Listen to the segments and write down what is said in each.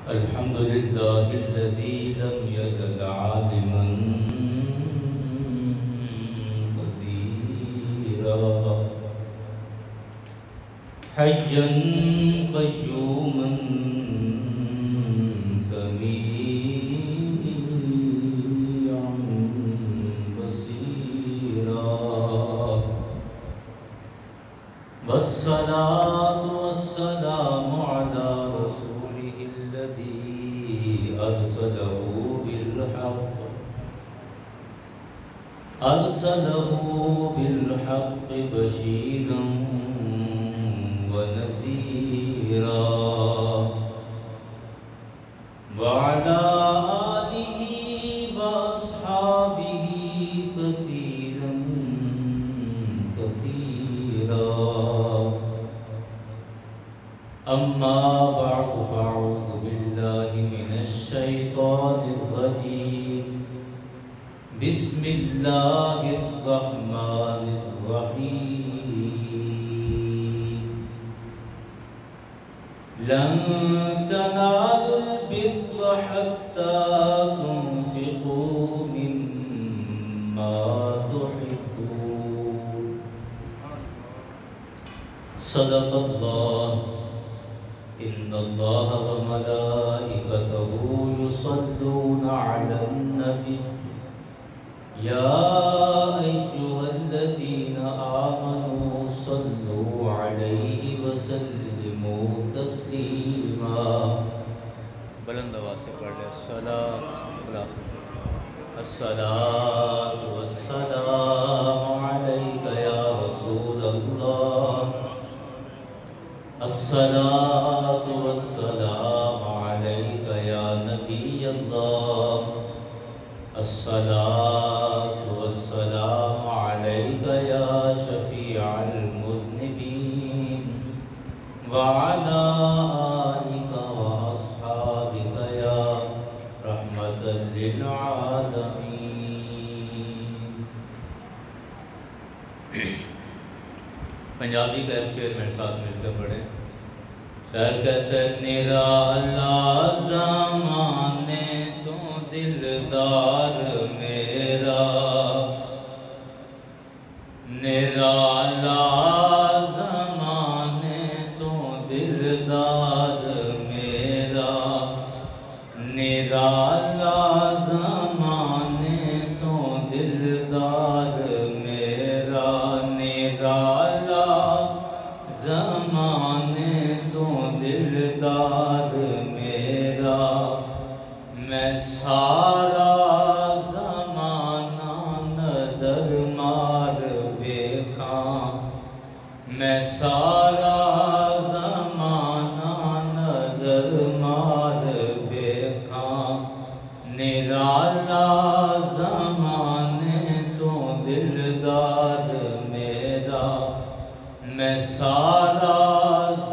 الحمد لله الذي لم يزل عالما قديرا حيا قيوما سميعا بصيرا والصلاة والسلام على رسوله الذي أرسله بالحق بشيرا ونذيرا وعلى آله وأصحابه كثيرا أما بعد فأعوذ بالله من الشيطان الرجيم بسم الله الرحمن الرحيم لن تنالوا البر حتى تنفقوا مما تحبون صدق الله إن الله وملائكته يصلون على النبي يا أيها الذين آمنوا صلوا عليه وسلموا تسليما بلند آواز سے پڑھ لیں الصلاة والسلام عليك يا رسول الله الصلاة والسلام عليك يا نبي الله الصلاة والسلام عليك يا شفيع المذنبين وعلى آلك وأصحابك يا رحمة للعالمين. پنجابی کا ایک شعر میرے ساتھ مل کے پڑھیں. شاعر کہتے ہیں نرالا زمانے تو دلدار میرا نرالا زمانے تو دلدار میرا نرالا زمانے تو دلدار میرا نرالا زمانے تو دلدار میرا میں سارا زمانہ نظر مار ویکھاں میں سارا زمانہ نظر مار ویکھاں نرالا زمانے تو دلدار میرا میں سارا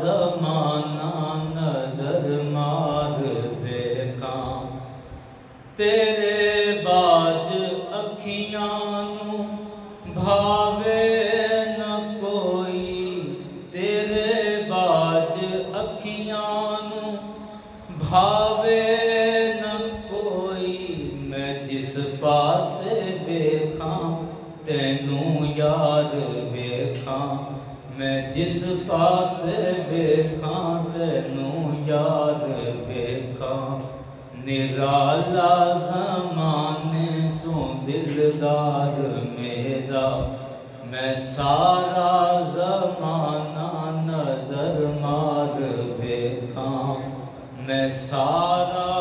زمانہ نظر مار ویکھاں تیرے باج اکھیاں نو بھاوے نہ کوئی تیرے باج اکھیاں نو بھاوے نہ کوئی میں جس پاسے ویکھاں تینوں یار ویکھاں میں جس پاسے ویکھاں تینوں یار ویکھاں نرالا زمانے تو دلدار میرا میں سارا زمانہ نظر مار ویکھاں میں سارا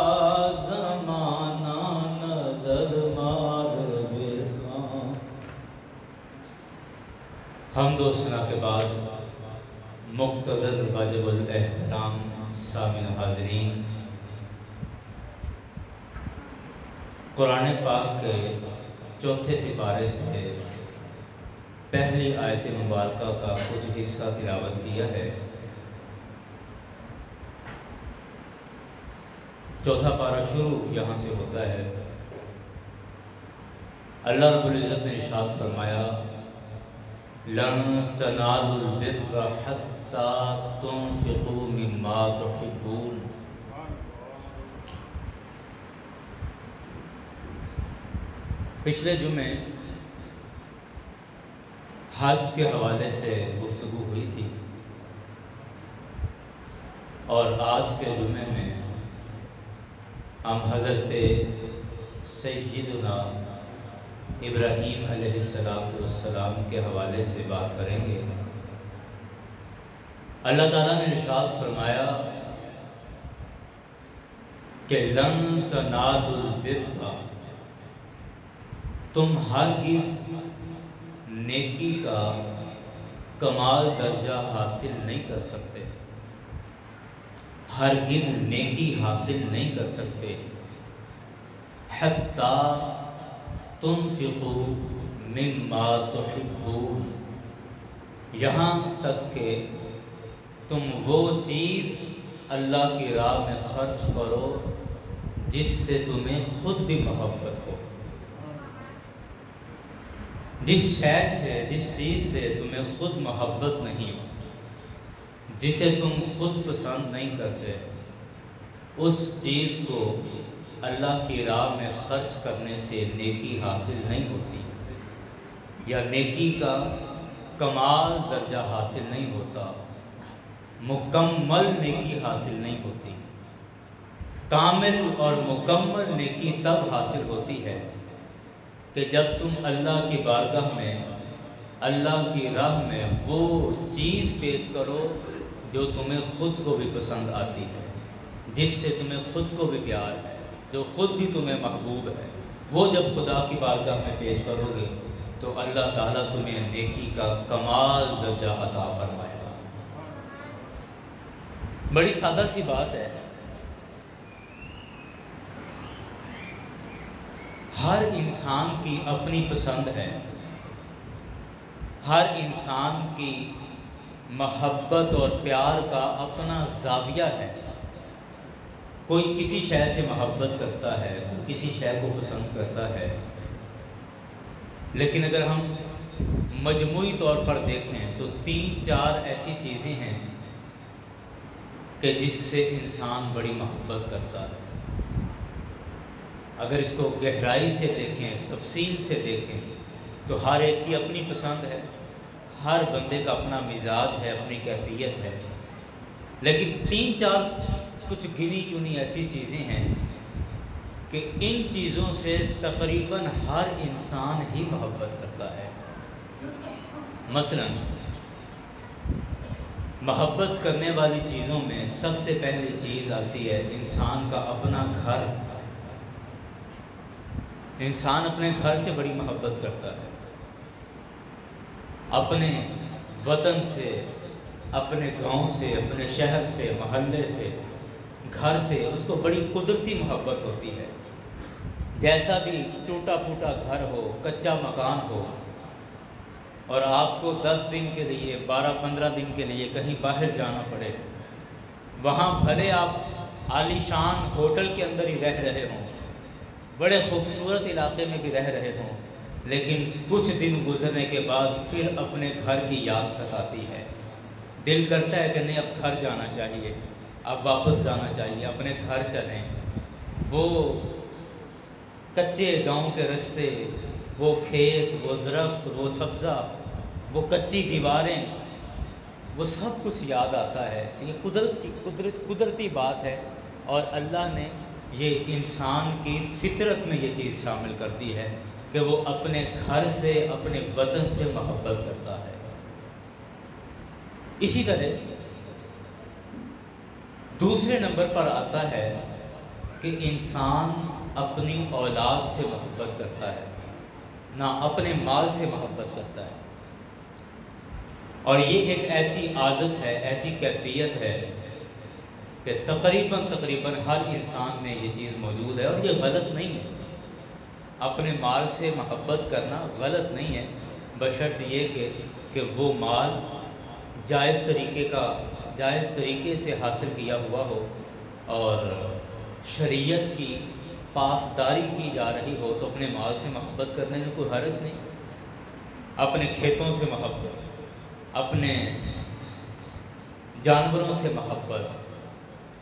زمانہ نظر مار ویکھاں. حمد و ثنا کے بعد مقتدر واجب الاحترام سامعین حاضرین، قرآن پاک کے چوتھے سپارے سے پہلی آیت مبارکہ کا کچھ حصہ تلاوت کیا ہے. چوتھا پارہ شروع یہاں سے ہوتا ہے. اللہ رب العزت نے ارشاد فرمایا لن تنالوا البر حتى تنفقوا مما تحبون پچھلے جمعے حج کے حوالے سے گفتگو ہوئی تھی اور آج کے جمعے میں ہم حضرت سیدنا ابراہیم علیہ السلام کے حوالے سے بات کریں گے۔ اللہ تعالیٰ نے ارشاد فرمایا کہ لن تنالوا البر، تم ہرگز نیکی کا کمال درجہ حاصل نہیں کر سکتے، ہرگز نیکی حاصل نہیں کر سکتے، حتی تنفقوا مما تحبون، یہاں تک کہ تم وہ چیز اللہ کی راہ میں خرچ کرو جس سے تمہیں خود بھی محبت ہو، جس شے سے، جس چیز سے تمہیں خود محبت نہیں، جسے تم خود پسند نہیں کرتے، اس چیز کو اللہ کی راہ میں خرچ کرنے سے نیکی حاصل نہیں ہوتی، یا نیکی کا کمال درجہ حاصل نہیں ہوتا، مکمل نیکی حاصل نہیں ہوتی۔ کامل اور مکمل نیکی تب حاصل ہوتی ہے کہ جب تم اللہ کی بارگاہ میں، اللہ کی راہ میں وہ چیز پیش کرو جو تمہیں خود کو بھی پسند آتی ہے، جس سے تمہیں خود کو بھی پیار ہے، جو خود بھی تمہیں محبوب ہے، وہ جب خدا کی بارگاہ میں پیش کرو گے تو اللہ تعالیٰ تمہیں نیکی کا کمال درجہ عطا فرمائے گا۔ بڑی سادہ سی بات ہے، ہر انسان کی اپنی پسند ہے، ہر انسان کی محبت اور پیار کا اپنا زاویہ ہے، کوئی کسی شے سے محبت کرتا ہے، کوئی کسی شے کو پسند کرتا ہے، لیکن اگر ہم مجموعی طور پر دیکھیں تو 3-4 ایسی چیزیں ہیں کہ جس سے انسان بڑی محبت کرتا ہے۔ اگر اس کو گہرائی سے دیکھیں، تفصیل سے دیکھیں تو ہر ایک کی اپنی پسند ہے، ہر بندے کا اپنا مزاج ہے، اپنی کیفیت ہے، لیکن 3-4 کچھ گنی چنی ایسی چیزیں ہیں کہ ان چیزوں سے تقریباً ہر انسان ہی محبت کرتا ہے۔ مثلا محبت کرنے والی چیزوں میں سب سے پہلی چیز آتی ہے انسان کا اپنا گھر۔ انسان اپنے گھر سے بڑی محبت کرتا ہے، اپنے وطن سے، اپنے گاؤں سے، اپنے شہر سے، محلے سے، گھر سے اس کو بڑی قدرتی محبت ہوتی ہے۔ جیسا بھی ٹوٹا پھوٹا گھر ہو، کچا مکان ہو، اور آپ کو 10 دن کے لیے، 12-15 دن کے لیے کہیں باہر جانا پڑے، وہاں بھلے آپ عالی شان ہوٹل کے اندر ہی رہ رہے ہوں، بڑے خوبصورت علاقے میں بھی رہ رہے ہوں، لیکن کچھ دن گزرنے کے بعد پھر اپنے گھر کی یاد ستاتی ہے، دل کرتا ہے کہ نہیں اب گھر جانا چاہیے، اب واپس جانا چاہیے، اپنے گھر چلیں۔ وہ کچے گاؤں کے رستے، وہ کھیت، وہ درخت، وہ سبزہ، وہ کچی دیواریں، وہ سب کچھ یاد آتا ہے۔ یہ قدرتی بات ہے، اور اللہ نے یہ انسان کی فطرت میں یہ چیز شامل کر دی ہے کہ وہ اپنے گھر سے، اپنے وطن سے محبت کرتا ہے۔ اسی طرح دوسرے نمبر پر آتا ہے کہ انسان اپنی اولاد سے محبت کرتا ہے، نہ اپنے مال سے محبت کرتا ہے، اور یہ ایک ایسی عادت ہے، ایسی کیفیت ہے کہ تقریباً ہر انسان میں یہ چیز موجود ہے، اور یہ غلط نہیں ہے۔ اپنے مال سے محبت کرنا غلط نہیں ہے، بشرط یہ کہ وہ مال جائز طریقے سے حاصل کیا ہوا ہو، اور شریعت کی پاسداری کی جا رہی ہو تو اپنے مال سے محبت کرنے میں کوئی حرج نہیں۔ اپنے کھیتوں سے محبت، اپنے جانوروں سے محبت،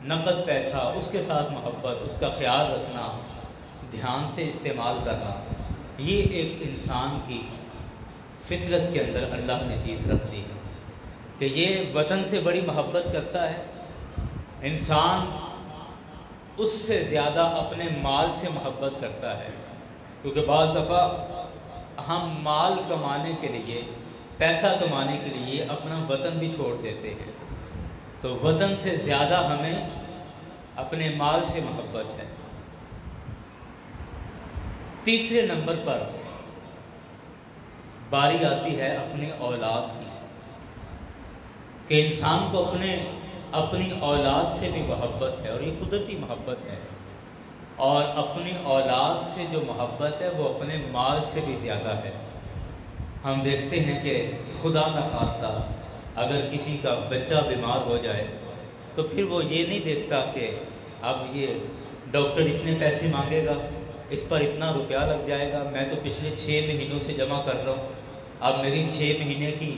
نقد پیسہ اس کے ساتھ محبت، اس کا خیال رکھنا، دھیان سے استعمال کرنا، یہ ایک انسان کی فطرت کے اندر اللہ نے چیز رکھ دی ہے کہ یہ وطن سے بڑی محبت کرتا ہے۔ انسان اس سے زیادہ اپنے مال سے محبت کرتا ہے، کیونکہ بعض دفعہ ہم مال کمانے کے لیے، پیسہ کمانے کے لیے اپنا وطن بھی چھوڑ دیتے ہیں، تو وطن سے زیادہ ہمیں اپنے مال سے محبت ہے۔ تیسرے نمبر پر باری آتی ہے اپنی اولاد کی، کہ انسان کو اپنی اولاد سے بھی محبت ہے، اور یہ قدرتی محبت ہے، اور اپنی اولاد سے جو محبت ہے وہ اپنے مال سے بھی زیادہ ہے۔ ہم دیکھتے ہیں کہ خدا نخواستہ اگر کسی کا بچہ بیمار ہو جائے تو پھر وہ یہ نہیں دیکھتا کہ اب یہ ڈاکٹر اتنے پیسے مانگے گا، اس پر اتنا روپیہ لگ جائے گا، میں تو پچھلے 6 مہینوں سے جمع کر رہا ہوں، اب میری 6 مہینے کی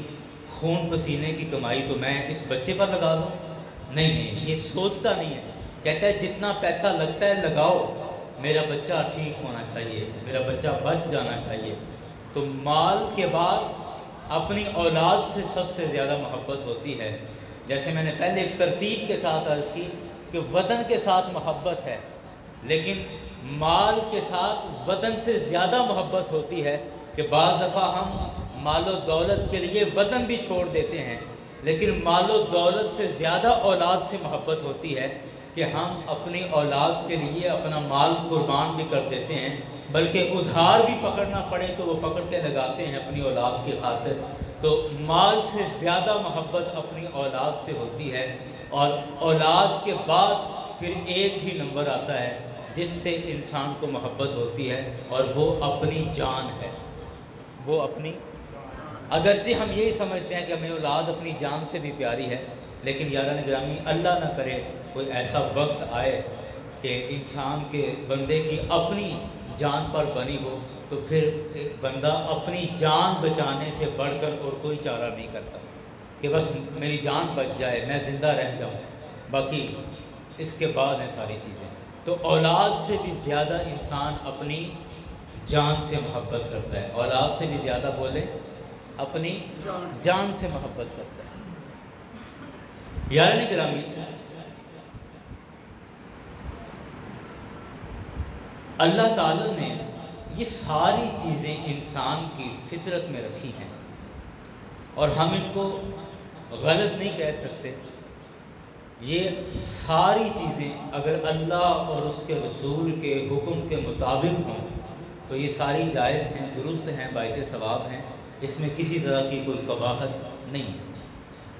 خون پسینے کی کمائی تو میں اس بچے پر لگا دوں۔ نہیں، یہ سوچتا نہیں ہے، کہتا ہے جتنا پیسہ لگتا ہے لگاؤ، میرا بچہ ٹھیک ہونا چاہیے، میرا بچہ بچ جانا چاہیے۔ تو مال کے بعد اپنی اولاد سے سب سے زیادہ محبت ہوتی ہے۔ جیسے میں نے پہلے ایک ترتیب کے ساتھ عرض کی کہ وطن کے ساتھ محبت ہے، لیکن مال کے ساتھ وطن سے زیادہ محبت ہوتی ہے، کہ بعض دفعہ ہم مال و دولت کے لیے وطن بھی چھوڑ دیتے ہیں، لیکن مال و دولت سے زیادہ اولاد سے محبت ہوتی ہے کہ ہم اپنی اولاد کے لیے اپنا مال قربان بھی کر دیتے ہیں، بلکہ ادھار بھی پکڑنا پڑے تو وہ پکڑ کے لگاتے ہیں اپنی اولاد کی خاطر۔ تو مال سے زیادہ محبت اپنی اولاد سے ہوتی ہے، اور اولاد کے بعد پھر ایک ہی نمبر آتا ہے جس سے انسان کو محبت ہوتی ہے، اور وہ اپنی جان ہے۔ وہ اپنی، اگرچہ ہم یہی سمجھتے ہیں کہ ہمیں اولاد اپنی جان سے بھی پیاری ہے، لیکن یاران گرامی اللہ نہ کرے کوئی ایسا وقت آئے کہ انسان کے بندے کی اپنی جان پر بنی ہو، تو پھر ایک بندہ اپنی جان بچانے سے بڑھ کر اور کوئی چارہ نہیں کرتا کہ بس میری جان بچ جائے، میں زندہ رہ جاؤں، باقی اس کے بعد ہیں ساری چیزیں۔ تو اولاد سے بھی زیادہ انسان اپنی جان سے محبت کرتا ہے، اولاد سے بھی زیادہ بولے اپنی جان سے محبت کرتا ہے۔ یاران گرامی، اللہ تعالیٰ نے یہ ساری چیزیں انسان کی فطرت میں رکھی ہیں، اور ہم ان کو غلط نہیں کہہ سکتے۔ یہ ساری چیزیں اگر اللہ اور اس کے رسول کے حکم کے مطابق ہوں تو یہ ساری جائز ہیں، درست ہیں، باعث ثواب ہیں، اس میں کسی طرح کی کوئی قباحت نہیں ہے۔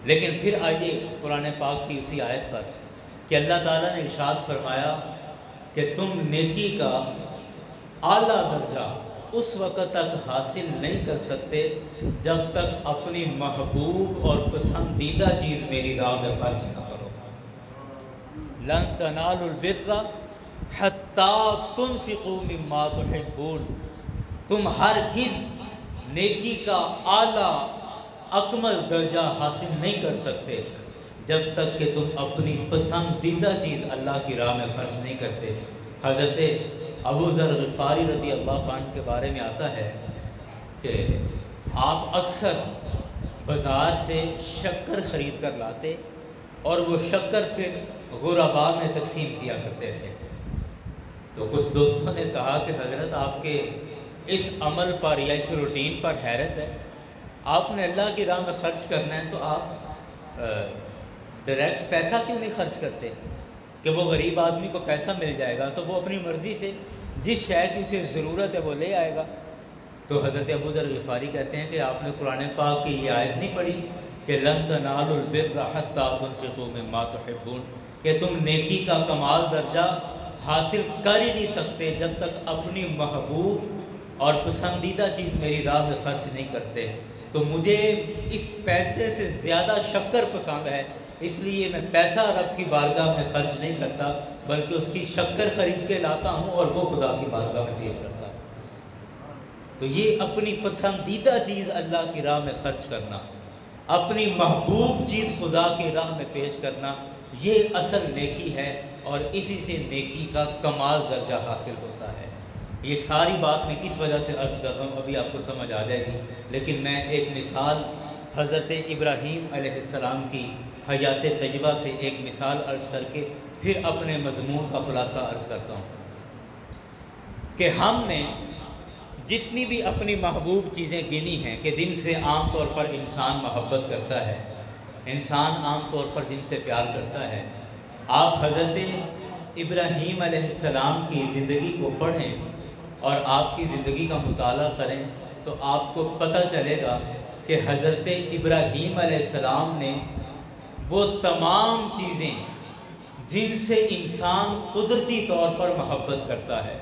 لیکن پھر آئیے قرآن پاک کی اسی آیت پر کہ اللہ تعالیٰ نے ارشاد فرمایا کہ تم نیکی کا اعلیٰ درجہ اس وقت تک حاصل نہیں کر سکتے جب تک اپنی محبوب اور پسندیدہ چیز میری راہ میں خرچ نہ کرو۔ لن تنالوا البر حتی تنفقوا مما تحبون، تم ہرگز نیکی کا اعلیٰ اکمل درجہ حاصل نہیں کر سکتے جب تک کہ تم اپنی پسندیدہ چیز اللہ کی راہ میں خرچ نہیں کرتے۔ حضرت ابو ذر غفاری رضی اللہ عنہ کے بارے میں آتا ہے کہ آپ اکثر بازار سے شکر خرید کر لاتے، اور وہ شکر پھر غرباء میں تقسیم کیا کرتے تھے۔ تو کچھ دوستوں نے کہا کہ حضرت آپ کے اس عمل پر یا اس روٹین پر حیرت ہے، آپ نے اللہ کی راہ میں خرچ کرنا ہے تو آپ ڈائریکٹ پیسہ کیوں نہیں خرچ کرتے کہ وہ غریب آدمی کو پیسہ مل جائے گا تو وہ اپنی مرضی سے جس شے کی اسے ضرورت ہے وہ لے آئے گا۔ تو حضرت ابو ذر غفاری کہتے ہیں کہ آپ نے قرآن پاک کی یہ آیت نہیں پڑھی کہ لن تنالوا البر حتی تنفقوا مما تحبون، کہ تم نیکی کا کمال درجہ حاصل کر ہی نہیں سکتے جب تک اپنی محبوب اور پسندیدہ چیز میری راہ میں خرچ نہیں کرتے۔ تو مجھے اس پیسے سے زیادہ شکر پسند ہے، اس لیے میں پیسہ رب کی بارگاہ میں خرچ نہیں کرتا بلکہ اس کی شکر خرید کے لاتا ہوں اور وہ خدا کی بارگاہ میں پیش کرتا ہوں۔ تو یہ اپنی پسندیدہ چیز اللہ کی راہ میں خرچ کرنا، اپنی محبوب چیز خدا کی راہ میں پیش کرنا، یہ اصل نیکی ہے، اور اسی سے نیکی کا کمال درجہ حاصل ہوتا ہے۔ یہ ساری بات میں کس وجہ سے عرض کر رہا ہوں ابھی آپ کو سمجھ آ جائے گی، لیکن میں ایک مثال حضرت ابراہیم علیہ السلام کی حیات طیبہ سے ایک مثال عرض کر کے پھر اپنے مضمون کا خلاصہ عرض کرتا ہوں کہ ہم نے جتنی بھی اپنی محبوب چیزیں گنی ہیں کہ جن سے عام طور پر انسان محبت کرتا ہے، انسان عام طور پر جن سے پیار کرتا ہے، آپ حضرت ابراہیم علیہ السلام کی زندگی کو پڑھیں اور آپ کی زندگی کا مطالعہ کریں تو آپ کو پتہ چلے گا کہ حضرت ابراہیم علیہ السلام نے وہ تمام چیزیں جن سے انسان قدرتی طور پر محبت کرتا ہے،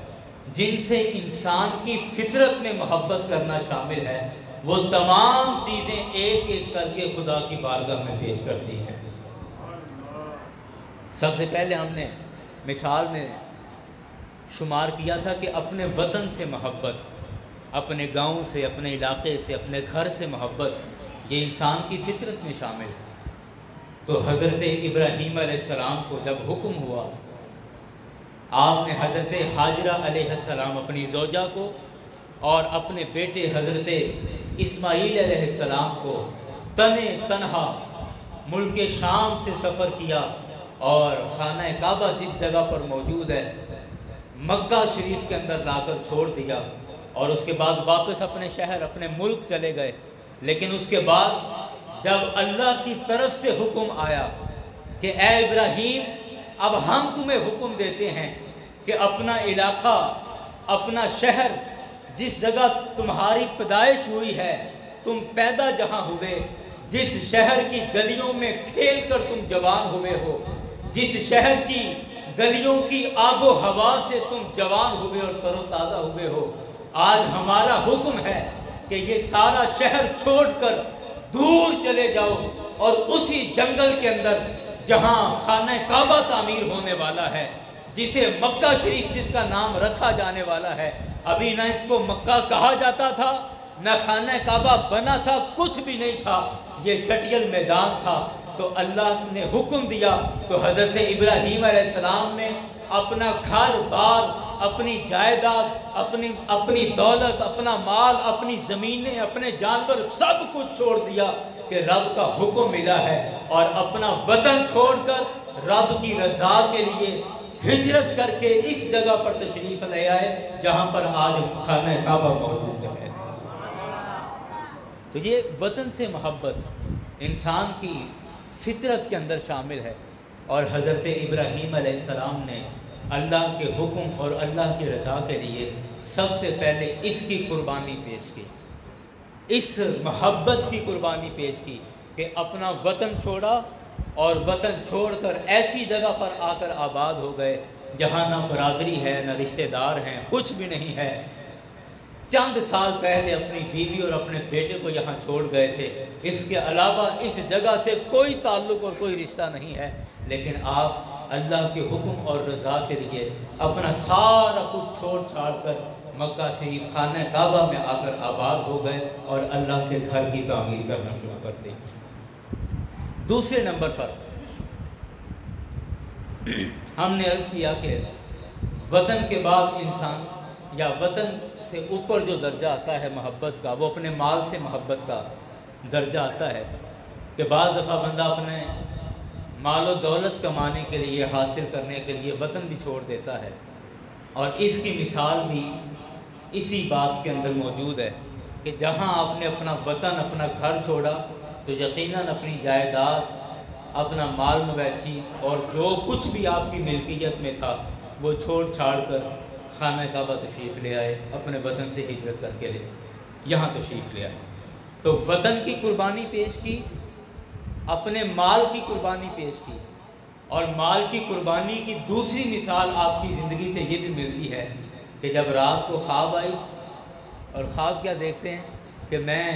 جن سے انسان کی فطرت میں محبت کرنا شامل ہے، وہ تمام چیزیں ایک ایک کر کے خدا کی بارگاہ میں پیش کرتی ہیں۔ سب سے پہلے ہم نے مثال میں شمار کیا تھا کہ اپنے وطن سے محبت، اپنے گاؤں سے، اپنے علاقے سے، اپنے گھر سے محبت، یہ انسان کی فطرت میں شامل ہے۔ تو حضرت ابراہیم علیہ السلام کو جب حکم ہوا، آپ نے حضرت حاجرہ علیہ السلام اپنی زوجہ کو اور اپنے بیٹے حضرت اسماعیل علیہ السلام کو تنہا ملک شام سے سفر کیا اور خانہ کعبہ جس جگہ پر موجود ہے مکہ شریف کے اندر لا کر چھوڑ دیا، اور اس کے بعد واپس اپنے شہر اپنے ملک چلے گئے۔ لیکن اس کے بعد جب اللہ کی طرف سے حکم آیا کہ اے ابراہیم، اب ہم تمہیں حکم دیتے ہیں کہ اپنا علاقہ، اپنا شہر، جس جگہ تمہاری پیدائش ہوئی ہے، تم پیدا جہاں ہوئے، جس شہر کی گلیوں میں کھیل کر تم جوان ہوئے ہو، جس شہر کی گلیوں کی آب و ہوا سے تم جوان ہوئے اور تر و تازہ ہوئے ہو، آج ہمارا حکم ہے کہ یہ سارا شہر چھوڑ کر دور چلے جاؤ اور اسی جنگل کے اندر جہاں خانہ کعبہ تعمیر ہونے والا ہے، جسے مکہ شریف جس کا نام رکھا جانے والا ہے، ابھی نہ اس کو مکہ کہا جاتا تھا، نہ خانہ کعبہ بنا تھا، کچھ بھی نہیں تھا، یہ چٹیل میدان تھا۔ تو اللہ نے حکم دیا تو حضرت ابراہیم علیہ السلام نے اپنا گھر بار، اپنی جائیداد، اپنی دولت، اپنا مال، اپنی زمینیں، اپنے جانور، سب کچھ چھوڑ دیا کہ رب کا حکم ملا ہے، اور اپنا وطن چھوڑ کر رب کی رضا کے لیے ہجرت کر کے اس جگہ پر تشریف لے آئے جہاں پر آج خانہ کعبہ موجود ہے۔ تو یہ وطن سے محبت انسان کی فطرت کے اندر شامل ہے، اور حضرت ابراہیم علیہ السلام نے اللہ کے حکم اور اللہ کی رضا کے لیے سب سے پہلے اس کی قربانی پیش کی، اس محبت کی قربانی پیش کی کہ اپنا وطن چھوڑا، اور وطن چھوڑ کر ایسی جگہ پر آ کر آباد ہو گئے جہاں نہ برادری ہے، نہ رشتہ دار ہیں، کچھ بھی نہیں ہے۔ چند سال پہلے اپنی بیوی اور اپنے بیٹے کو یہاں چھوڑ گئے تھے، اس کے علاوہ اس جگہ سے کوئی تعلق اور کوئی رشتہ نہیں ہے، لیکن آپ اللہ کے حکم اور رضا کے لیے اپنا سارا کچھ چھوڑ چھاڑ کر مکہ شریف خانہ کعبہ میں آ کر آباد ہو گئے اور اللہ کے گھر کی تعمیر کرنا شروع کر دی۔ دوسرے نمبر پر ہم نے عرض کیا کہ وطن کے بعد انسان، یا وطن سے اوپر جو درجہ آتا ہے محبت کا، وہ اپنے مال سے محبت کا درجہ آتا ہے کہ بعض دفعہ بندہ اپنے مال و دولت کمانے کے لیے، حاصل کرنے کے لیے وطن بھی چھوڑ دیتا ہے، اور اس کی مثال بھی اسی بات کے اندر موجود ہے کہ جہاں آپ نے اپنا وطن، اپنا گھر چھوڑا تو یقیناً اپنی جائیداد، اپنا مال مویشی اور جو کچھ بھی آپ کی ملکیت میں تھا وہ چھوڑ چھاڑ کر خانہ کعبہ تشریف لے آئے، اپنے وطن سے ہجرت کر کے یہاں تشریف لے آئے۔ تو وطن کی قربانی پیش کی، اپنے مال کی قربانی پیش کی، اور مال کی قربانی کی دوسری مثال آپ کی زندگی سے یہ بھی ملتی ہے کہ جب رات کو خواب آئی، اور خواب کیا دیکھتے ہیں کہ میں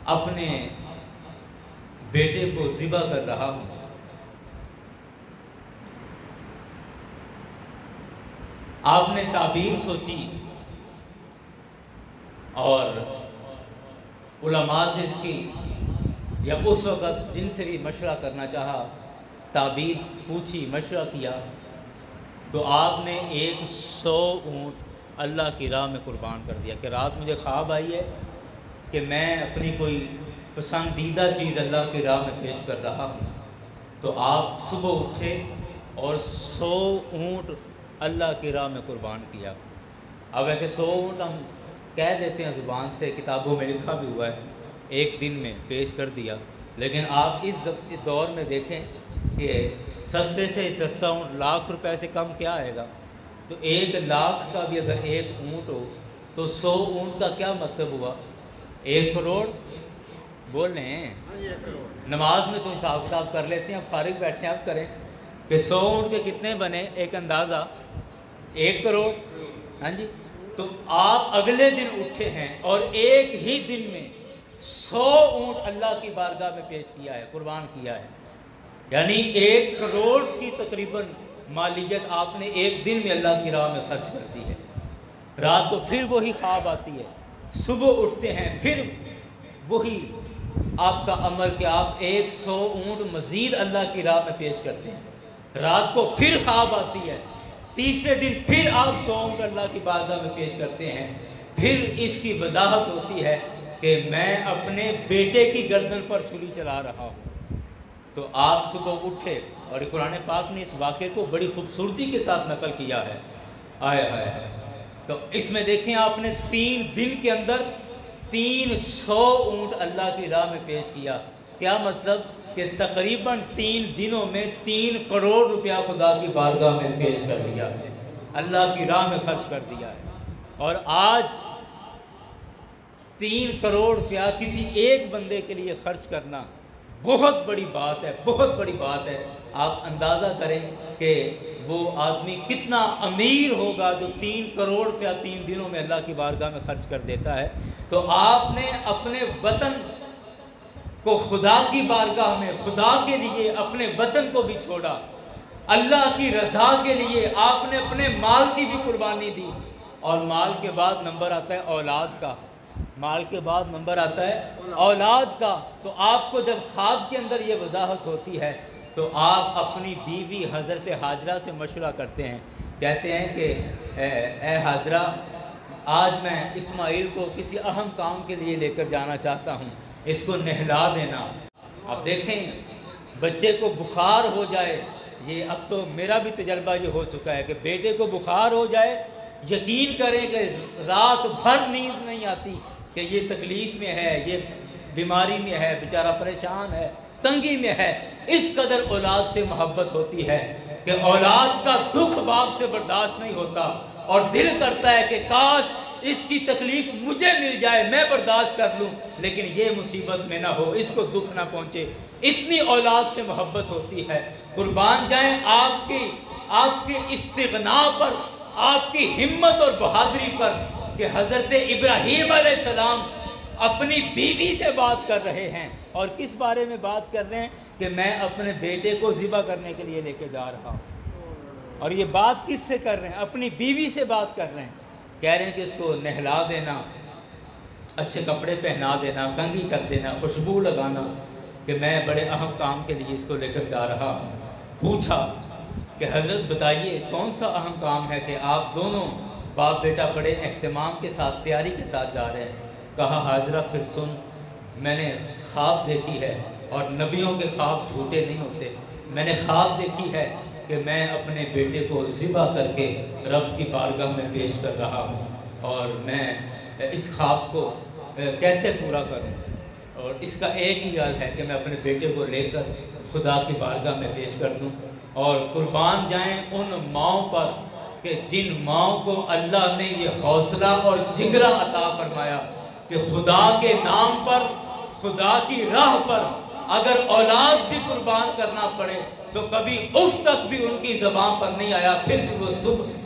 اپنے بیٹے کو ذبح کر رہا ہوں، آپ نے تعبیر سوچی اور علماء سے اس کی، یا اس وقت جن سے بھی مشورہ کرنا چاہا، تعبیر پوچھی، مشورہ کیا، تو آپ نے 100 اونٹ اللہ کی راہ میں قربان کر دیا کہ رات مجھے خواب آئی ہے کہ میں اپنی کوئی پسندیدہ چیز اللہ کی راہ میں پیش کر رہا ہوں، تو آپ صبح اٹھے اور 100 اونٹ اللہ کی راہ میں قربان کیا۔ اب ایسے 100 اونٹ ہم کہہ دیتے ہیں زبان سے، کتابوں میں لکھا بھی ہوا ہے، ایک دن میں پیش کر دیا، لیکن آپ اس دور میں دیکھیں کہ سستے سے سستا اونٹ لاکھ روپے سے کم کیا آئے گا، تو 1,00,000 کا بھی اگر ایک اونٹ ہو تو 100 اونٹ کا کیا مطلب ہوا؟ 1 کروڑ بول رہے ہیں۔ نماز میں تو حساب کتاب کر لیتے ہیں، اب فارغ بیٹھے آپ کریں کہ 100 اونٹ کے کتنے بنے، ایک اندازہ 1 کروڑ۔ ہاں جی، تو آپ اگلے دن اٹھے ہیں اور ایک ہی دن میں 100 اونٹ اللہ کی بارگاہ میں پیش کیا ہے، قربان کیا ہے، یعنی 1 کروڑ کی تقریباً مالیت آپ نے ایک دن میں اللہ کی راہ میں خرچ کر دی ہے۔ رات کو پھر وہی خواب آتی ہے، صبح اٹھتے ہیں پھر وہی آپ کا عمل کہ آپ 100 اونٹ مزید اللہ کی راہ میں پیش کرتے ہیں۔ رات کو پھر خواب آتی ہے، تیسرے دن پھر آپ 100 اونٹ اللہ کی بارگاہ میں پیش کرتے ہیں۔ پھر اس کی وضاحت ہوتی ہے کہ میں اپنے بیٹے کی گردن پر چھری چلا رہا ہوں۔ تو آپ صبح اٹھے، اور قرآن پاک نے اس واقعے کو بڑی خوبصورتی کے ساتھ نقل کیا ہے۔ آئے تو اس میں دیکھیں آپ نے 3 دن کے اندر 300 اونٹ اللہ کی راہ میں پیش کیا۔ کیا مطلب کہ تقریباً 3 دنوں میں 3 کروڑ روپیہ خدا کی بارگاہ میں پیش کر دیا ہے، اللہ کی راہ میں خرچ کر دیا ہے۔ اور آج 3 کروڑ روپیہ کسی ایک بندے کے لیے خرچ کرنا بہت بڑی بات ہے، بہت بڑی بات ہے۔ آپ اندازہ کریں کہ وہ آدمی کتنا امیر ہوگا جو 3 کروڑ روپیہ 3 دنوں میں اللہ کی بارگاہ میں خرچ کر دیتا ہے۔ تو آپ نے اپنے وطن کو خدا کی بارگاہ میں، خدا کے لیے اپنے وطن کو بھی چھوڑا، اللہ کی رضا کے لیے آپ نے اپنے مال کی بھی قربانی دی۔ اور مال کے بعد نمبر آتا ہے اولاد کا، مال کے بعد نمبر آتا ہے اولاد کا۔ تو آپ کو جب خواب کے اندر یہ وضاحت ہوتی ہے تو آپ اپنی بیوی حضرت حاجرہ سے مشورہ کرتے ہیں، کہتے ہیں کہ اے حاجرہ، آج میں اسماعیل کو کسی اہم کام کے لیے لے کر جانا چاہتا ہوں، اس کو نہلا دینا۔ اب دیکھیں بچے کو بخار ہو جائے، یہ اب تو میرا بھی تجربہ یہ ہو چکا ہے کہ بیٹے کو بخار ہو جائے، یقین کریں کہ رات بھر نیند نہیں آتی کہ یہ تکلیف میں ہے، یہ بیماری میں ہے، بیچارہ پریشان ہے، تنگی میں ہے۔ اس قدر اولاد سے محبت ہوتی ہے کہ اولاد کا دکھ باپ سے برداشت نہیں ہوتا، اور دل کرتا ہے کہ کاش اس کی تکلیف مجھے مل جائے، میں برداشت کر لوں، لیکن یہ مصیبت میں نہ ہو، اس کو دکھ نہ پہنچے۔ اتنی اولاد سے محبت ہوتی ہے۔ قربان جائیں آپ کی استغنا پر، آپ کی ہمت اور بہادری پر کہ حضرت ابراہیم علیہ السلام اپنی بیوی سے بات کر رہے ہیں، اور کس بارے میں بات کر رہے ہیں کہ میں اپنے بیٹے کو ذبح کرنے کے لیے لے کے جا رہا ہوں۔ اور یہ بات کس سے کر رہے ہیں؟ اپنی بیوی سے بات کر رہے ہیں، کہہ رہے ہیں کہ اس کو نہلا دینا، اچھے کپڑے پہنا دینا، کنگھی کر دینا، خوشبو لگانا، کہ میں بڑے اہم کام کے لیے اس کو لے کر جا رہا ہوں۔ پوچھا کہ حضرت بتائیے کون سا اہم کام ہے کہ آپ دونوں باپ بیٹا بڑے اہتمام کے ساتھ، تیاری کے ساتھ جا رہے ہیں؟ کہا حاجرہ پھر سن، میں نے خواب دیکھی ہے، اور نبیوں کے خواب جھوٹے نہیں ہوتے۔ میں نے خواب دیکھی ہے کہ میں اپنے بیٹے کو ذبح کر کے رب کی بارگاہ میں پیش کر رہا ہوں، اور میں اس خواب کو کیسے پورا کروں؟ اور اس کا ایک ہی حل ہے کہ میں اپنے بیٹے کو لے کر خدا کی بارگاہ میں پیش کر دوں۔ اور قربان جائیں ان ماؤں پر کہ جن ماؤں کو اللہ نے یہ حوصلہ اور جگرا عطا فرمایا کہ خدا کے نام پر، خدا کی راہ پر اگر اولاد بھی قربان کرنا پڑے تو کبھی اف تک بھی ان کی زبان پر نہیں آیا، پھر بھی وہ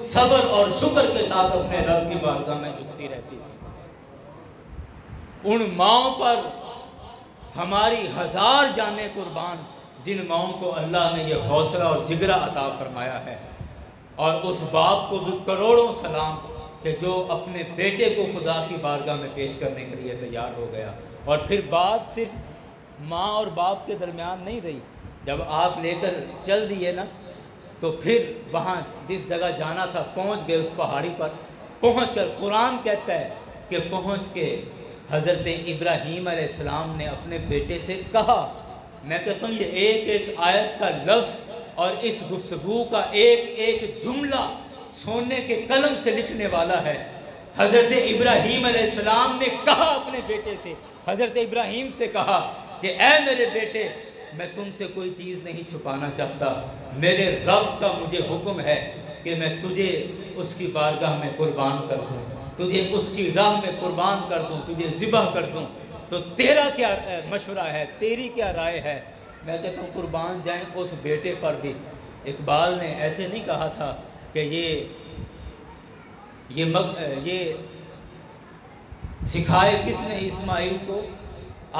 صبر اور شکر کے ساتھ اپنے رب کی بارگاہ میں جھکتی رہتی تھی۔ ان ماؤں پر ہماری 1000 جانیں قربان، جن ماؤں کو اللہ نے یہ حوصلہ اور جگرا عطا فرمایا ہے۔ اور اس باپ کو بھی کروڑوں سلام کہ جو اپنے بیٹے کو خدا کی بارگاہ میں پیش کرنے کے لیے تیار ہو گیا۔ اور پھر بات صرف ماں اور باپ کے درمیان نہیں رہی، جب آپ لے کر چل دیے نا، تو پھر وہاں جس جگہ جانا تھا پہنچ گئے، اس پہاڑی پر پہنچ کر قرآن کہتا ہے کہ پہنچ کے حضرت ابراہیم علیہ السلام نے اپنے بیٹے سے کہا. میں کہتا ہوں یہ ایک ایک آیت کا لفظ اور اس گفتگو کا ایک ایک جملہ سونے کے قلم سے لکھنے والا ہے. حضرت ابراہیم علیہ السلام نے کہا اپنے بیٹے سے, حضرت ابراہیم سے کہا کہ اے میرے بیٹے, میں تم سے کوئی چیز نہیں چھپانا چاہتا. میرے رب کا مجھے حکم ہے کہ میں تجھے اس کی بارگاہ میں قربان کر دوں, تجھے اس کی راہ میں قربان کر دوں, تجھے ذبح کر دوں. تو تیرا کیا مشورہ ہے, تیری کیا رائے ہے؟ میں کہتا ہوں قربان جائیں اس بیٹے پر بھی. اقبال نے ایسے نہیں کہا تھا کہ یہ سکھائے کس نے اسماعیل کو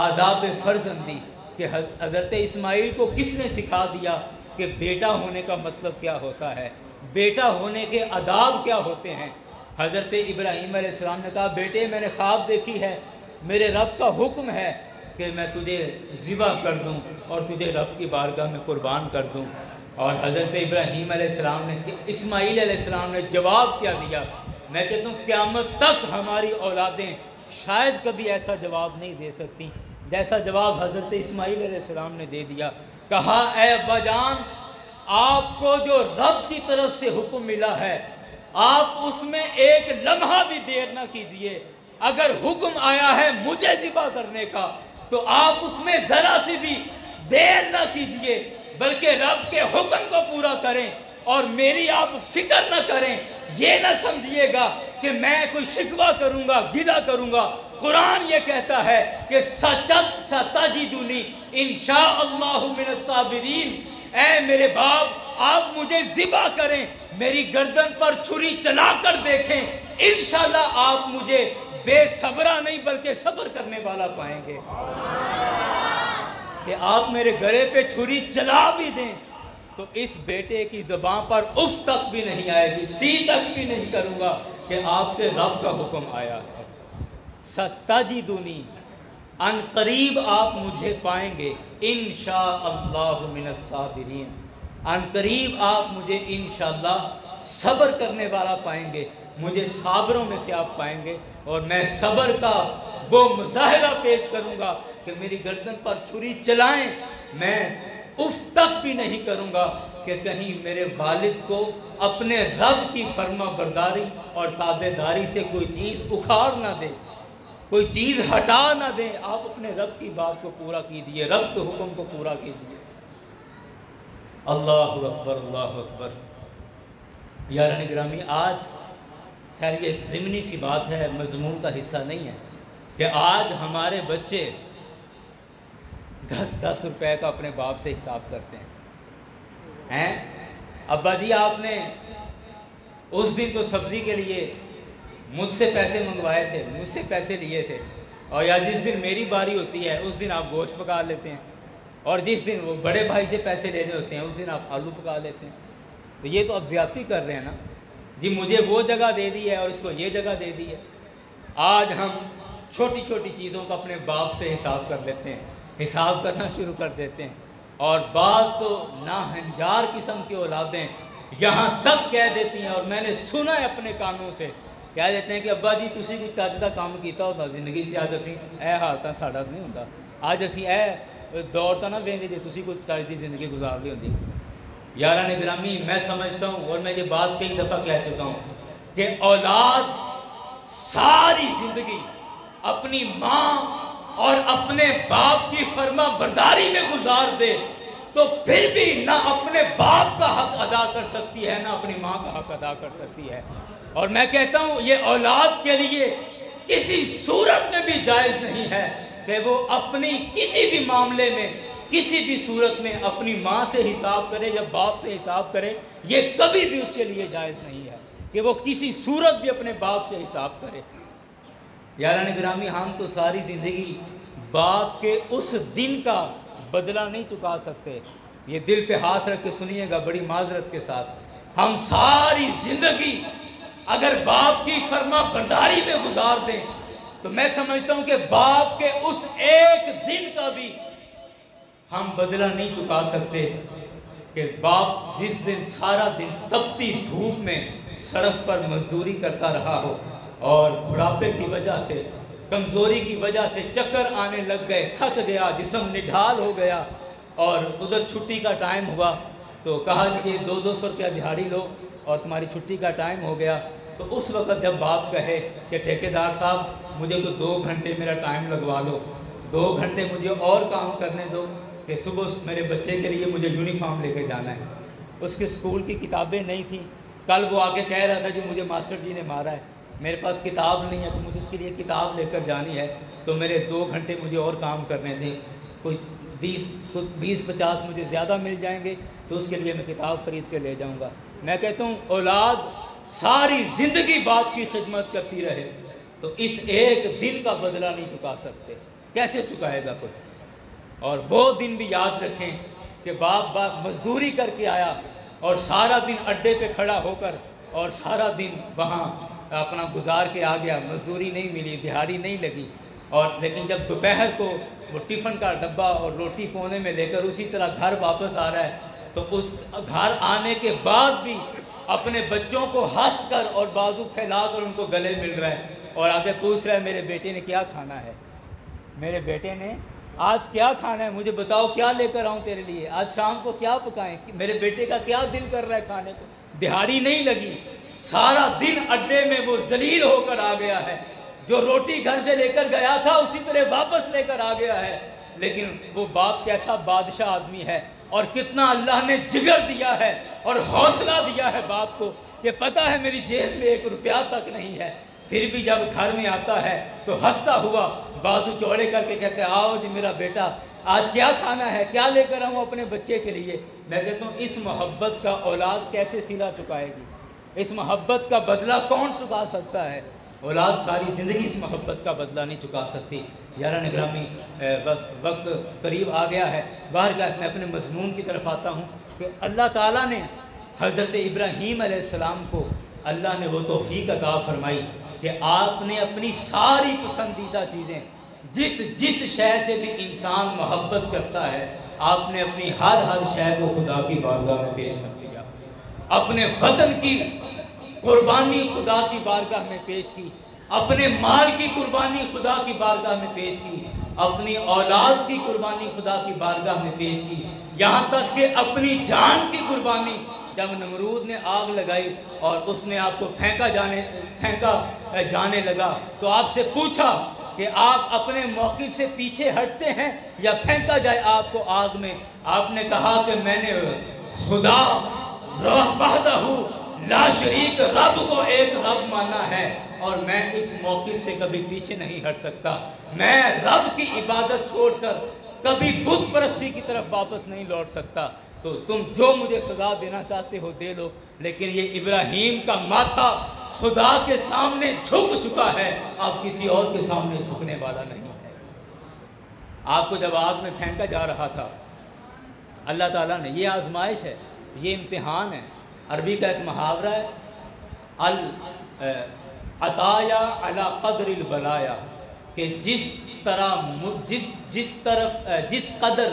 آداب فرزندی, کہ حضرت اسماعیل کو کس نے سکھا دیا کہ بیٹا ہونے کا مطلب کیا ہوتا ہے, بیٹا ہونے کے آداب کیا ہوتے ہیں. حضرت ابراہیم علیہ السلام نے کہا بیٹے میں نے خواب دیکھی ہے, میرے رب کا حکم ہے کہ میں تجھے ذبح کر دوں اور تجھے رب کی بارگاہ میں قربان کر دوں. اور حضرت ابراہیم علیہ السلام نے, اسماعیل علیہ السلام نے جواب کیا دیا؟ میں کہتا ہوں قیامت تک ہماری اولادیں شاید کبھی ایسا جواب نہیں دے سکتی جیسا جواب حضرت اسماعیل علیہ السلام نے دے دیا. کہا اے ابا جان, آپ کو جو رب کی طرف سے حکم ملا ہے آپ اس میں ایک لمحہ بھی دیر نہ کیجئے. اگر حکم آیا ہے مجھے ذبح کرنے کا تو آپ اس میں ذرا سی بھی دیر نہ کیجئے, بلکہ رب کے حکم کو پورا کریں اور میری آپ فکر نہ کریں. یہ نہ سمجھیے گا کہ میں کوئی شکوہ کروں گا, گلہ کروں گا. قرآن یہ کہتا ہے کہ ستجدنی انشاءاللہ من الصابرین. اے میرے باپ آپ مجھے ذبح کریں, میری گردن پر چھری چلا کر دیکھیں, انشاءاللہ آپ مجھے بے صبرہ نہیں بلکہ صبر کرنے والا پائیں گے. کہ آپ میرے گلے پہ چھری چلا بھی دیں تو اس بیٹے کی زبان پر اف تک بھی نہیں آئے گی, سی تک بھی نہیں کروں گا کہ آپ کے رب کا حکم آیا ہے. ستجدنی, ان قریب آپ مجھے پائیں گے, انشاءاللہ من الصابرین, ان قریب آپ مجھے انشاءاللہ صبر کرنے والا پائیں گے, مجھے صابروں میں سے آپ پائیں گے. اور میں صبر کا وہ مظاہرہ پیش کروں گا کہ میری گردن پر چھری چلائیں, میں اف تک بھی نہیں کروں گا کہ کہیں میرے والد کو اپنے رب کی فرما برداری اور تابعداری سے کوئی چیز اکھاڑ نہ دے, کوئی چیز ہٹا نہ دیں. آپ اپنے رب کی بات کو پورا کیجئے, رب کے حکم کو پورا کیجئے. اللہ اکبر, اللہ اکبر. یاران گرامی, آج خیر یہ ضمنی سی بات ہے, مضمون کا حصہ نہیں ہے کہ آج ہمارے بچے 10-10 روپے کا اپنے باپ سے حساب کرتے ہیں. ابا جی آپ نے اس دن تو سبزی کے لیے مجھ سے پیسے منگوائے تھے, مجھ سے پیسے لیے تھے, اور یا جس دن میری باری ہوتی ہے اس دن آپ گوشت پکا لیتے ہیں, اور جس دن وہ بڑے بھائی سے پیسے لینے ہوتے ہیں اس دن آپ آلو پکا لیتے ہیں. تو یہ تو اب زیادتی کر رہے ہیں نا جی, مجھے وہ جگہ دے دی ہے اور اس کو یہ جگہ دے دی ہے. آج ہم چھوٹی چھوٹی چیزوں کا اپنے باپ سے حساب کر لیتے ہیں, حساب کرنا شروع کر دیتے ہیں. اور بعض تو ناہنجار قسم کی اولادیں یہاں تک کہہ دیتی ہیں, اور میں نے سنا ہے اپنے کانوں سے, کہہ دیتے ہیں کہ ابا جی تسی کوئی چج دا کام کیتا ہوتا زندگی سے, اج اسی اے حال تک ساڈا نہیں ہوتا, اج اسی اے دور تا نہ ویندے جے تسی کوئی چج دی زندگی گزار لی ہوندی. یاران گرامی, میں سمجھتا ہوں اور میں یہ بات کئی دفعہ کہہ چکا ہوں کہ اولاد ساری زندگی اپنی ماں اور اپنے باپ کی فرما برداری میں گزار دے تو پھر بھی نہ اپنے باپ کا حق ادا کر سکتی ہے نہ اپنی ماں کا حق ادا کر سکتی ہے. اور میں کہتا ہوں یہ اولاد کے لیے کسی صورت میں بھی جائز نہیں ہے کہ وہ اپنی کسی بھی معاملے میں کسی بھی صورت میں اپنی ماں سے حساب کرے یا باپ سے حساب کرے. یہ کبھی بھی اس کے لیے جائز نہیں ہے کہ وہ کسی صورت بھی اپنے باپ سے حساب کرے. یاران گرامی, ہم تو ساری زندگی باپ کے اس دن کا بدلہ نہیں چکا سکتے. یہ دل پہ ہاتھ رکھ کے سنیے گا بڑی معذرت کے ساتھ, ہم ساری زندگی اگر باپ کی فرما برداری میں گزار دیں تو میں سمجھتا ہوں کہ باپ کے اس ایک دن کا بھی ہم بدلہ نہیں چکا سکتے. کہ باپ جس دن سارا دن تپتی دھوپ میں سڑک پر مزدوری کرتا رہا ہو اور بڑھاپے کی وجہ سے، کمزوری کی وجہ سے چکر آنے لگ گئے، تھک گیا، جسم نڈھال ہو گیا، اور ادھر چھٹی کا ٹائم ہوا تو کہا کہ 200 روپیہ دہاڑی لو اور تمہاری چھٹی کا ٹائم ہو گیا، تو اس وقت جب باپ کہے کہ ٹھیکیدار صاحب مجھے تو 2 گھنٹے میرا ٹائم لگوا لو، 2 گھنٹے مجھے اور کام کرنے دو کہ صبح میرے بچے کے لیے مجھے یونیفارم لے کے جانا ہے۔ اس کے اسکول کی کتابیں نہیں تھیں، کل وہ آگے کہہ رہا تھا جی مجھے ماسٹر جی نے مارا ہے، میرے پاس کتاب نہیں ہے تو مجھے اس کے لیے کتاب لے کر جانی ہے، تو میرے 2 گھنٹے مجھے اور کام کرنے دیں، کچھ 20-50 مجھے زیادہ مل جائیں گے تو اس کے لیے میں کتاب خرید کے لے جاؤں گا۔ میں کہتا ہوں اولاد ساری زندگی باپ کی خدمت کرتی رہے تو اس ایک دن کا بدلہ نہیں چکا سکتے، کیسے چکائے گا کوئی؟ اور وہ دن بھی یاد رکھیں کہ باپ مزدوری کر کے آیا اور سارا دن اڈے پہ کھڑا ہو کر اور سارا دن وہاں اپنا گزار کے آ گیا، مزدوری نہیں ملی، دہاڑی نہیں لگی، اور لیکن جب دوپہر کو وہ ٹفن کا ڈبہ اور روٹی کونے میں لے کر اسی طرح گھر واپس آ رہا ہے تو اس گھر آنے کے بعد بھی اپنے بچوں کو ہنس کر اور بازو پھیلا کر ان کو گلے مل رہا ہے اور آگے پوچھ رہا ہے میرے بیٹے نے کیا کھانا ہے، میرے بیٹے نے آج کیا کھانا ہے، مجھے بتاؤ کیا لے کر آؤں تیرے لیے، آج شام کو کیا پکائیں، میرے بیٹے کا کیا دل کر رہا ہے کھانے کو۔ دہاڑی نہیں لگی، سارا دن اڈے میں وہ ذلیل ہو کر آ گیا ہے، جو روٹی گھر سے لے کر گیا تھا اسی طرح واپس لے کر آ گیا ہے، لیکن وہ باپ کیسا بادشاہ آدمی ہے اور کتنا اللہ نے جگر دیا ہے اور حوصلہ دیا ہے باپ کو کہ پتہ ہے میری جیب میں 1 روپیہ تک نہیں ہے، پھر بھی جب گھر میں آتا ہے تو ہنستا ہوا بازو چوڑے کر کے کہتے ہیں آؤ جی میرا بیٹا آج کیا کھانا ہے، کیا لے کر آؤں اپنے بچے کے لیے۔ میں کہتا ہوں اس محبت کا اولاد کیسے صلہ چکائے گی، اس محبت کا بدلہ کون چکا سکتا ہے؟ اولاد ساری زندگی اس محبت کا بدلہ نہیں چکا سکتی۔ یاران گرامی، بس وقت قریب آ گیا ہے، بہرکیف میں اپنے مضمون کی طرف آتا ہوں کہ اللہ تعالیٰ نے حضرت ابراہیم علیہ السلام کو اللہ نے وہ توفیق عطا فرمائی کہ آپ نے اپنی ساری پسندیدہ چیزیں جس شے سے بھی انسان محبت کرتا ہے آپ نے اپنی ہر شے کو خدا کی بارگاہ میں پیش کر دیا، اپنے وطن کی قربانی خدا کی بارگاہ میں پیش کی، اپنے مال کی قربانی خدا کی بارگاہ میں پیش کی، اپنی اولاد کی قربانی خدا کی بارگاہ میں پیش کی، یہاں تک کہ اپنی جان کی قربانی جب نمرود نے آگ لگائی اور اس میں آپ کو پھینکا جانے لگا تو آپ سے پوچھا کہ آپ اپنے موقف سے پیچھے ہٹتے ہیں یا پھینکا جائے آپ کو آگ میں، آپ نے کہا کہ میں نے خدا وحدہ لا شریک رب کو ایک رب مانا ہے اور میں اس موقف سے کبھی پیچھے نہیں ہٹ سکتا، میں رب کی عبادت چھوڑ کر کبھی بت پرستی کی طرف واپس نہیں لوٹ سکتا، تو تم جو مجھے سزا دینا چاہتے ہو دے لو، لیکن یہ ابراہیم کا ماتھا خدا کے سامنے جھک چکا ہے، اب کسی اور کے سامنے جھکنے والا نہیں ہے۔ آپ کو جب آگ میں پھینکا جا رہا تھا اللہ تعالیٰ نے، یہ آزمائش ہے، یہ امتحان ہے، عربی کا ایک محاورہ ہے العطایا علی قدر البلایا، کہ جس قدر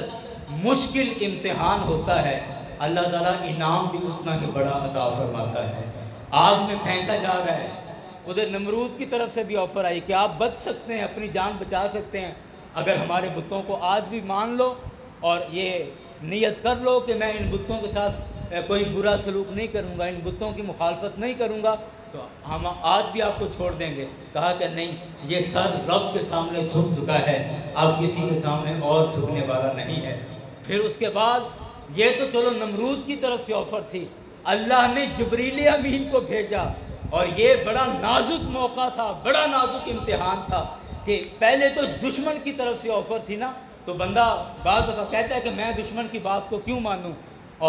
مشکل امتحان ہوتا ہے اللہ تعالیٰ انعام بھی اتنا ہی بڑا عطا فرماتا ہے۔ آگ میں پھینکا جا رہا ہے، ادھر نمرود کی طرف سے بھی آفر آئی کہ آپ بچ سکتے ہیں، اپنی جان بچا سکتے ہیں اگر ہمارے بتوں کو آج بھی مان لو اور یہ نیت کر لو کہ میں ان بتوں کے ساتھ کوئی برا سلوک نہیں کروں گا، ان بتوں کی مخالفت نہیں کروں گا تو ہم آج بھی آپ کو چھوڑ دیں گے۔ کہا کہ نہیں، یہ سر رب کے سامنے جھک چکا ہے، اب کسی کے سامنے اور جھکنے والا نہیں ہے۔ پھر اس کے بعد یہ تو چلو نمرود کی طرف سے آفر تھی، اللہ نے جبریل امین کو بھیجا اور یہ بڑا نازک موقع تھا، بڑا نازک امتحان تھا کہ پہلے تو دشمن کی طرف سے آفر تھی نا، تو بندہ بعض دفعہ کہتا ہے کہ میں دشمن کی بات کو کیوں مانوں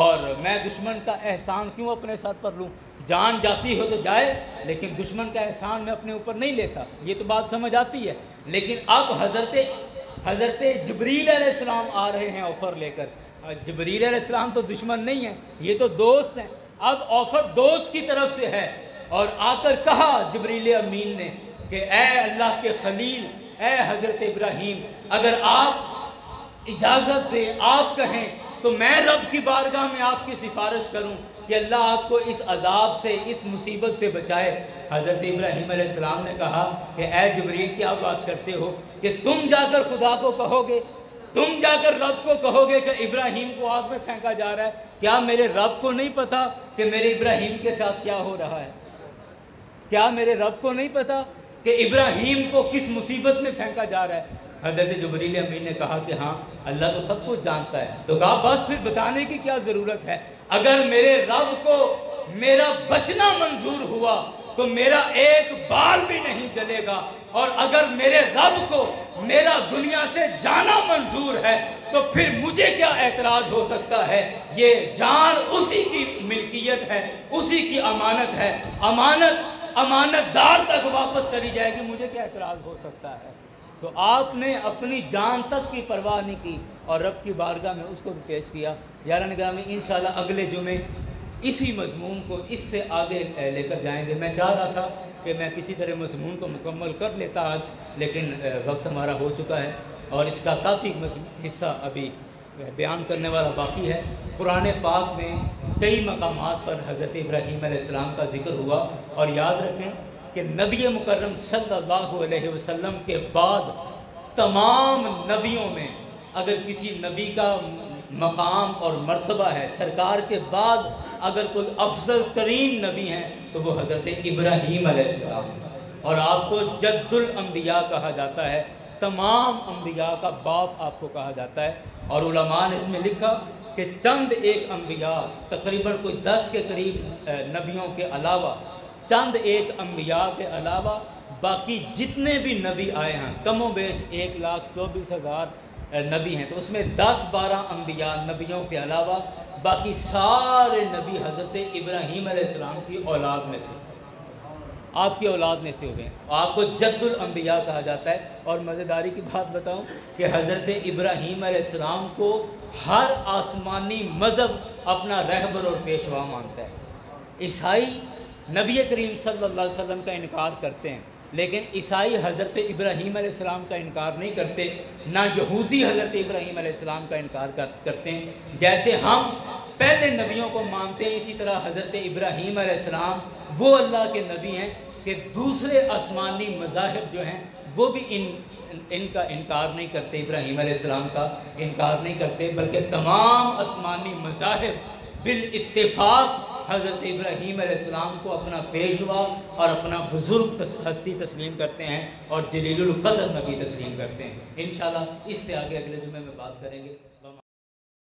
اور میں دشمن کا احسان کیوں اپنے ساتھ پر لوں، جان جاتی ہو تو جائے لیکن دشمن کا احسان میں اپنے اوپر نہیں لیتا، یہ تو بات سمجھ آتی ہے۔ لیکن اب حضرت جبریل علیہ السلام آ رہے ہیں آفر لے کر، جبریل علیہ السلام تو دشمن نہیں ہیں، یہ تو دوست ہیں، اب آفر دوست کی طرف سے ہے اور آ کر کہا جبریل امین نے کہ اے اللہ کے خلیل، اے حضرت ابراہیم، اگر آپ اجازت دیں، آپ کہیں تو میں رب کی بارگاہ میں آپ کی سفارش کروں کہ اللہ آپ کو اس عذاب سے، اس مصیبت سے بچائے۔ حضرت ابراہیم علیہ السلام نے کہا کہ اے جبریل کیا بات کرتے ہو کہ تم جا کر خدا کو کہو گے، تم جا کر رب کو کہو گے کہ ابراہیم کو آگ میں پھینکا جا رہا ہے؟ کیا میرے رب کو نہیں پتا کہ میرے ابراہیم کے ساتھ کیا ہو رہا ہے؟ کیا میرے رب کو نہیں پتا کہ ابراہیم کو کس مصیبت میں پھینکا جا رہا ہے؟ حضرت جبریل امین نے کہا کہ ہاں اللہ تو سب کچھ جانتا ہے۔ تو کہا بس پھر بتانے کی کیا ضرورت ہے؟ اگر میرے رب کو میرا بچنا منظور ہوا تو میرا ایک بال بھی نہیں جلے گا، اور اگر میرے رب کو میرا دنیا سے جانا منظور ہے تو پھر مجھے کیا اعتراض ہو سکتا ہے؟ یہ جان اسی کی ملکیت ہے، اسی کی امانت ہے، امانت دار تک واپس چلی جائے گی، مجھے کیا اعتراض ہو سکتا ہے؟ تو آپ نے اپنی جان تک کی پرواہ نہیں کی اور رب کی بارگاہ میں اس کو بھی پیش کیا۔ یاران گرامی، انشاءاللہ اگلے جمعے اسی مضمون کو اس سے آگے لے کر جائیں گے۔ میں چاہ رہا تھا کہ میں کسی طرح مضمون کو مکمل کر لیتا آج، لیکن وقت ہمارا ہو چکا ہے اور اس کا کافی حصہ ابھی بیان کرنے والا باقی ہے۔ قرآن پاک میں کئی مقامات پر حضرت ابراہیم علیہ السلام کا ذکر ہوا، اور یاد رکھیں کہ نبی مکرم صلی اللہ علیہ وسلم کے بعد تمام نبیوں میں اگر کسی نبی کا مقام اور مرتبہ ہے، سرکار کے بعد اگر کوئی افضل ترین نبی ہیں تو وہ حضرت ابراہیم علیہ السلام، اور آپ کو جد الانبیاء کہا جاتا ہے، تمام انبیاء کا باپ آپ کو کہا جاتا ہے۔ اور علماء نے اس میں لکھا کہ چند ایک انبیاء، تقریباً کوئی 10 کے قریب نبیوں کے علاوہ، چند ایک انبیاء کے علاوہ باقی جتنے بھی نبی آئے ہیں، کم و بیش 1,24,000 نبی ہیں، تو اس میں 10-12 انبیاء نبیوں کے علاوہ باقی سارے نبی حضرت ابراہیم علیہ السلام کی اولاد میں سے، آپ کی اولاد میں سے ہوئے ہیں۔ آپ کو جد الانبیاء کہا جاتا ہے۔ اور مزیداری کی بات بتاؤں کہ حضرت ابراہیم علیہ السلام کو ہر آسمانی مذہب اپنا رہبر اور پیشوا مانتا ہے۔ عیسائی نبی کریم صلی اللہ علیہ وسلم کا انکار کرتے ہیں، لیکن عیسائی حضرت ابراہیم علیہ السلام کا انکار نہیں کرتے، نہ یہودی حضرت ابراہیم علیہ السلام کا انکار کرتے ہیں۔ جیسے ہم پہلے نبیوں کو مانتے ہیں، اسی طرح حضرت ابراہیم علیہ السلام وہ اللہ کے نبی ہیں کہ دوسرے آسمانی مذاہب جو ہیں وہ بھی ان کا انکار نہیں کرتے، ابراہیم علیہ السلام کا انکار نہیں کرتے، بلکہ تمام آسمانی مذاہب بالاتفاق حضرت ابراہیم علیہ السلام کو اپنا پیشوا اور اپنا بزرگ ہستی تسلیم کرتے ہیں اور جلیل القدر نبی تسلیم کرتے ہیں۔ انشاءاللہ اس سے آگے اگلے جمعے میں بات کریں گے۔